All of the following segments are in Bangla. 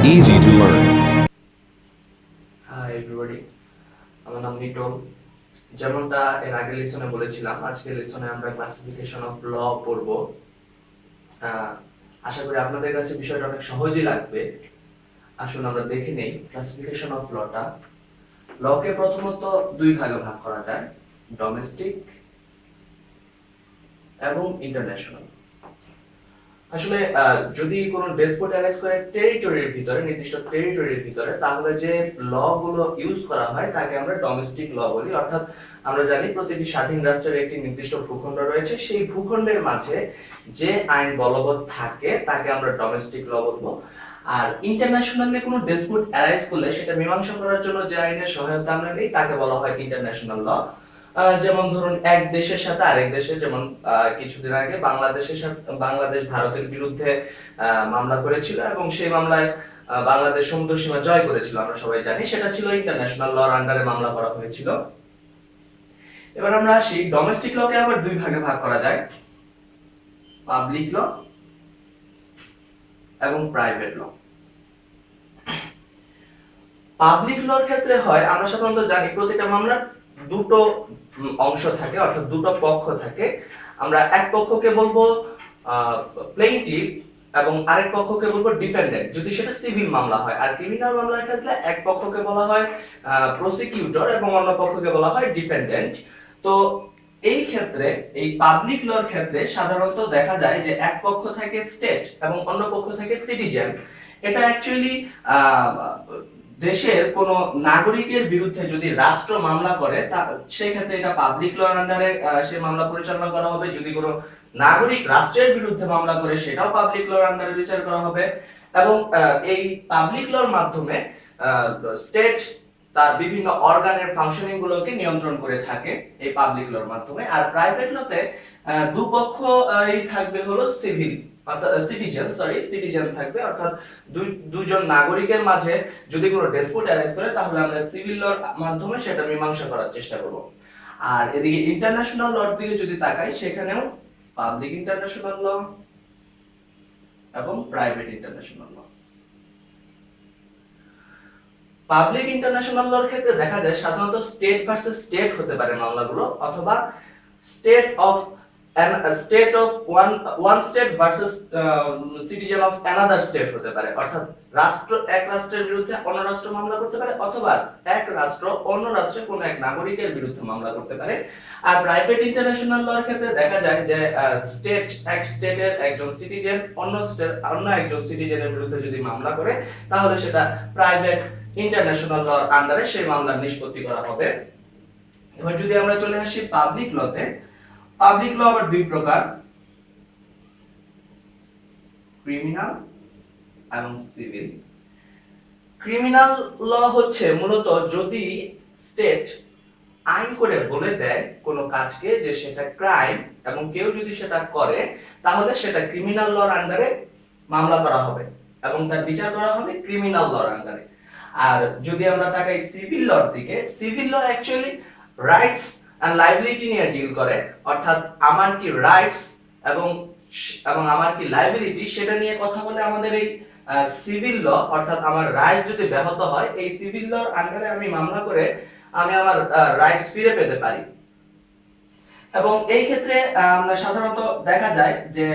Easy to learn. Hi everybody, আমার নাম নিটোল। যেমনটা এর আগের লেসনে বলেছিলাম, আজকের লেসনে আমরা ক্লাসিফিকেশন অফ ল পড়ব। আশা করি আপনাদের কাছে বিষয়টা অনেক সহজই লাগবে। আসুন আমরা দেখে নেই ক্লাসিফিকেশন অফ লটা। লকে প্রথমত দুই ভাগে ভাগ করা যায়, ডোমেস্টিক এবং ইন্টারন্যাশনাল। আসলে যদি কোনো ডেসপোট অ্যারেস্ট করে টেরিটরির ভিতরে, নির্দিষ্ট টেরিটরির ভিতরে, তাহলে যে ল গুলো ইউজ করা হয় তাকে আমরা ডোমেস্টিক ল বলি। অর্থাৎ আমরা জানি প্রতিটি স্বাধীন রাষ্ট্রের একটি নির্দিষ্ট ভূখণ্ড রয়েছে, সেই ভূখণ্ডের মাঝে যে আইন বলবৎ থাকে তাকে আমরা ডোমেস্টিক ল বলবো। আর ইন্টারন্যাশনালি কোনো ডেসপোট অ্যারেস্ট করলে সেটা মীমাংসা করার জন্য যে আইনের সহায়তা আমরা নিই তাকে বলা হয় ইন্টারন্যাশনাল ল। যেমন ধরুন এক দেশের সাথে আরেক দেশের, যেমন কিছুদিন আগে বাংলাদেশ ভারতের বিরুদ্ধে মামলা করেছিল এবং সেই মামলায় বাংলাদেশ সমুদ্র সীমা জয় করেছিল, আমরা সবাই জানি। সেটা ছিল ইন্টারন্যাশনাল লর আন্ডারে মামলা করা হয়েছিল। এবার আমরা আসি ডোমেস্টিক লকে আবার দুই ভাগে ভাগ করা যায়, পাবলিক ল এবং প্রাইভেট ল। পাবলিক লর ক্ষেত্রে হয়, আমরা সাধারণত জানি প্রতিটা মামলার দুটো অংশ থাকে, অর্থাৎ দুটো পক্ষ থাকে। আমরা এক পক্ষকে বলবো প্লেইন্টিফ এবং আরেক পক্ষকে বলবো ডিফেন্ডেন্ট, যদি সেটা সিভিল মামলা হয়। আর ক্রিমিনাল মামলার ক্ষেত্রে এক পক্ষকে বলা হয় প্রসিকিউটর এবং অন্য পক্ষকে বলা হয় ডিফেন্ডেন্ট। তো এই ক্ষেত্রে, এই পাবলিক লর ক্ষেত্রে সাধারণত দেখা যায় যে এক পক্ষ থাকে স্টেট এবং অন্য পক্ষ থাকে সিটিজেন। এটা অ্যাকচুয়ালি দেশের কোন নাগরিকের বিরুদ্ধে যদি রাষ্ট্র মামলা করে, সেই ক্ষেত্রে এটা পাবলিক লর আন্ডারে সে মামলা পরিচালনা করা হবে। যদি কোনো নাগরিক রাষ্ট্রের বিরুদ্ধে মামলা করে, সেটাও পাবলিক লর আন্ডারে বিচার করা হবে। এবং এই পাবলিক লর মাধ্যমে স্টেট তার বিভিন্ন অর্গানের ফাংশনিং গুলোকে নিয়ন্ত্রণ করে থাকে এই পাবলিক লর মাধ্যমে। আর প্রাইভেট লতে দুপক্ষ থাকবে হলো সিভিল, অর্থাৎ সিটিজেন থাকবে। অর্থাৎ দুইজন নাগরিকের মাঝে যদি কোনো ডিসপুট অ্যারাইজ করে, তাহলে আমরা সিভিল লর মাধ্যমে সেটা মীমাংসা করার চেষ্টা করব। আর এদিকে ইন্টারন্যাশনাল লর দিকে যদি তাকাই, সেখানেও পাবলিক ইন্টারন্যাশনাল ল এবং private international law. Public international লর ক্ষেত্রে দেখা যায় সাধারণত স্টেট ভার্সেস স্টেট হতে পারে মামলাগুলো, অথবা state of one state versus citizen of another state হতে পারে। অর্থাৎ রাষ্ট্র এক রাষ্ট্রের বিরুদ্ধে অন্য রাষ্ট্র মামলা করতে পারে, অথবা এক রাষ্ট্র অন্য রাষ্ট্রের কোনো এক নাগরিকের বিরুদ্ধে মামলা করতে পারে। আর প্রাইভেট ইন্টারন্যাশনাল লর ক্ষেত্রে দেখা যায় যে এক স্টেটের একজন সিটিজেন অন্য একজন সিটিজেনের বিরুদ্ধে যদি মামলা করে, তাহলে সেটা প্রাইভেট ইন্টারন্যাশনাল লর আন্ডারে সেই মামলার নিষ্পত্তি করা হবে। এবার যদি আমরা চলে আসি পাবলিক লতে, পাবলিক ল আবার দুই প্রকার, ক্রিমিনাল এবং সিভিল। ক্রিমিনাল ল হচ্ছে মূলত যদি স্টেট আইন করে বলে দেয় কোনো কাজকে যে সেটা ক্রাইম, এবং কেউ যদি সেটা করে, তাহলে সেটা ক্রিমিনাল লর আন্ডারে মামলা করা হবে এবং তার বিচার করা হবে ক্রিমিনাল লর আন্ডারে। আর যদি আমরা তাকাই সিভিল লর দিকে, civil law actually rights and liability নিয়ে ডিল করে। অর্থাৎ আমার কি রাইটস এবং আমার কি লায়াবিলিটি, সেটা নিয়ে কথা বলে আমাদের এই সিভিল ল। অর্থাৎ আমার রাইটস যদি ব্যাহত হয়, এই সিভিল লর আন্ডারে আমি মামলা করে আমি আমার রাইটস ফিরে পেতে পারি। এবং এই ক্ষেত্রে সাধারণত দেখা যায় যে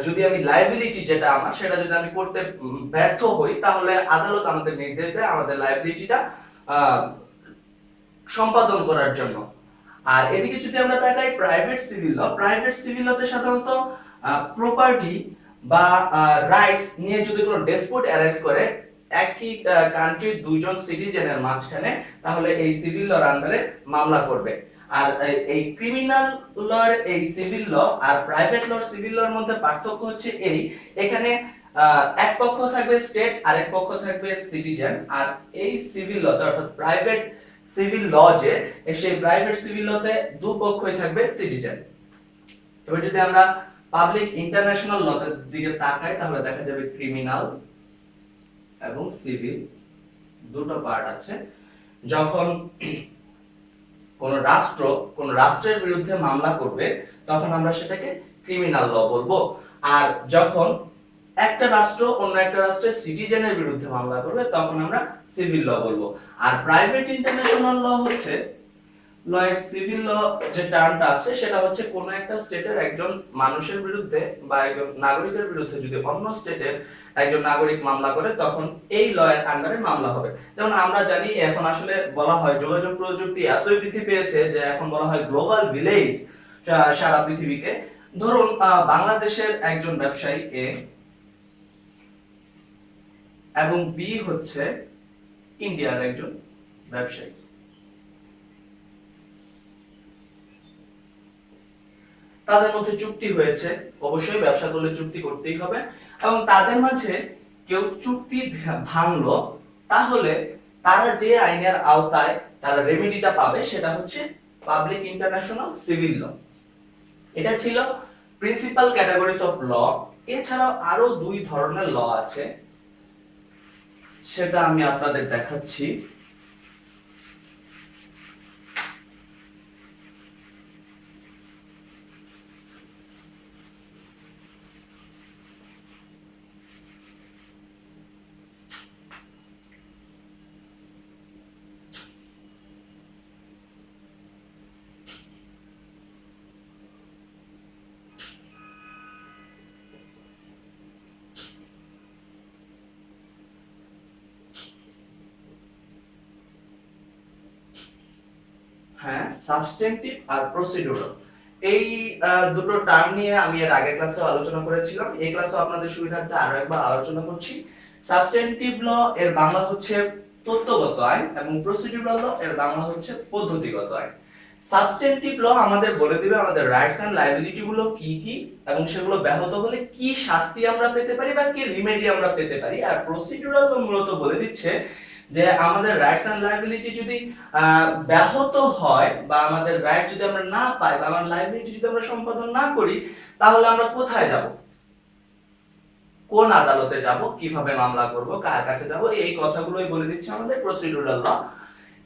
যদি আমি লায়াবিলিটি যেটা আমার, সেটা যদি আমি করতে ব্যর্থ হই, তাহলে আদালত আমাদের নির্দেশ দেয় আমাদের লায়াবিলিটিটা সম্পাদন করার জন্য। আর এদিকে যদি আমরা তাকাই প্রাইভেট সিভিল লতে সাধারণত প্রপার্টি বা রাইটস নিয়ে যদি কোনো ডিসপুট অ্যারাইজ করে একই কান্ট্রির দুইজন সিটিজেনের মাঝখানে, তাহলে এই সিভিল লর আন্ডারে মামলা করবে। আর এই ক্রিমিনাল লর এই সিভিল ল আর প্রাইভেট লর সিভিল লর মধ্যে পার্থক্য হচ্ছে এখানে এক পক্ষ থাকবে স্টেট আর এক পক্ষ থাকবে সিটিজেন। আর এই সিভিল লতে, অর্থাৎ প্রাইভেট সিভিল ল যে, সেই প্রাইভেট সিভিল লতে দুপক্ষই থাকবে সিটিজেন। এবার যদি আমরা পাবলিক ইন্টারন্যাশনাল লতে দিকে তাকাই, তাহলে দেখা যাবে ক্রিমিনাল এবং সিভিল দুটো পার্ট আছে। যখন কোন রাষ্ট্রের বিরুদ্ধে মামলা করবে, তখন আমরা সেটাকে ক্রিমিনাল ল বলবো। আর যখন একটা রাষ্ট্র অন্য একটা রাষ্ট্রের সিটিজেনের বিরুদ্ধে মামলা করবে তখন আমরা সিভিল ল বলবো। আর প্রাইভেট ইন্টারন্যাশনাল ল হচ্ছে ল এর সিভিল ল যে টার্মটা আছে সেটা হচ্ছে কোন একটা স্টেটের একজন মানুষের বিরুদ্ধে বা একজন নাগরিকের বিরুদ্ধে যদি অন্য স্টেটের একজন নাগরিক মামলা করে তখন এই ল এর আন্ডারে মামলা হবে। যেমন আমরা জানি এখন আসলে বলা হয় যোগাযোগ প্রযুক্তি এতই বৃদ্ধি পেয়েছে যে এখন বলা হয় গ্লোবাল ভিলেজ সারা পৃথিবীকে। ধরুন বাংলাদেশের একজন ব্যবসায়ী এ এবং বি হচ্ছে ইন্ডিয়ার একজন ব্যবসায়ী। তাদের মধ্যে চুক্তি হয়েছে, অবশ্যই ব্যবসা করলে চুক্তি করতেই হবে, এবং তাদের মাঝে কেউ চুক্তি ভাঙলো তাহলে তারা যে আইনের আওতায় তারা রেমেডিটা পাবে সেটা হচ্ছে পাবলিক ইন্টারন্যাশনাল সিভিল ল। এটা ছিল প্রিন্সিপাল ক্যাটাগরিজ অফ ল। এছাড়াও আরো দুই ধরনের ল আছে, সেটা আমি আপনাদের দেখাচ্ছি। হ্যাঁ, সাবস্টেন্টিভ আর প্রসিডিউরাল, এই দুটো টার্ম নিয়ে আমি এর আগের ক্লাসে আলোচনা করেছিলাম। এই ক্লাসে আপনাদের সুবিধার্থে আরো একবার আলোচনা করছি। সাবস্টেন্টিভ ল এর বাংলা হচ্ছে তত্ত্বগত আইন এবং প্রসিডিউরাল ল এর বাংলা হচ্ছে পদ্ধতিগত আইন। সাবস্টেন্টিভ ল আমাদের বলে দিবে আমাদের রাইটস এন্ড লায়াবিলিটি গুলো কি কি এবং সেগুলো ব্যাহত হলে কি শাস্তি আমরা পেতে পারি বা কি রিমেডি আমরা পেতে পারি। আর প্রসিডিউরাল ল মূলত বলে দিচ্ছে যে আমাদের রাইটস এন্ড লায়াবিলিটি যদি ব্যাহত হয় বা আমাদের রাইট যদি আমরা না পাই বা আমার লায়াবিলিটি যদি আমরা সম্পাদন না করি তাহলে আমরা কোথায় যাব, কোন আদালতে যাব, কিভাবে মামলা করব, কার কাছে যাব, এই কথাগুলোই বলে দিচ্ছে আমাদের প্রসিডিউরাল ল।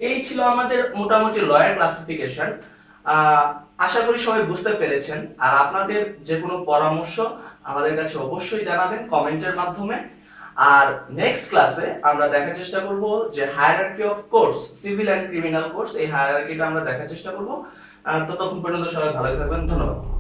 এই ছিল আমাদের মোটামুটি লয়ের ক্লাসিফিকেশন। আশা করি সবাই বুঝতে পেরেছেন। আর আপনাদের যে কোনো পরামর্শ আমাদের কাছে অবশ্যই জানাবেন কমেন্টের মাধ্যমে। আর নেক্সট ক্লাসে আমরা দেখার চেষ্টা করব যে hierarchy of courts, civil and criminal courts, এই হায়ারার্কিটা আমরা দেখার চেষ্টা করব। ততক্ষণ পর্যন্ত সবাই ভালো থাকবেন, ধন্যবাদ।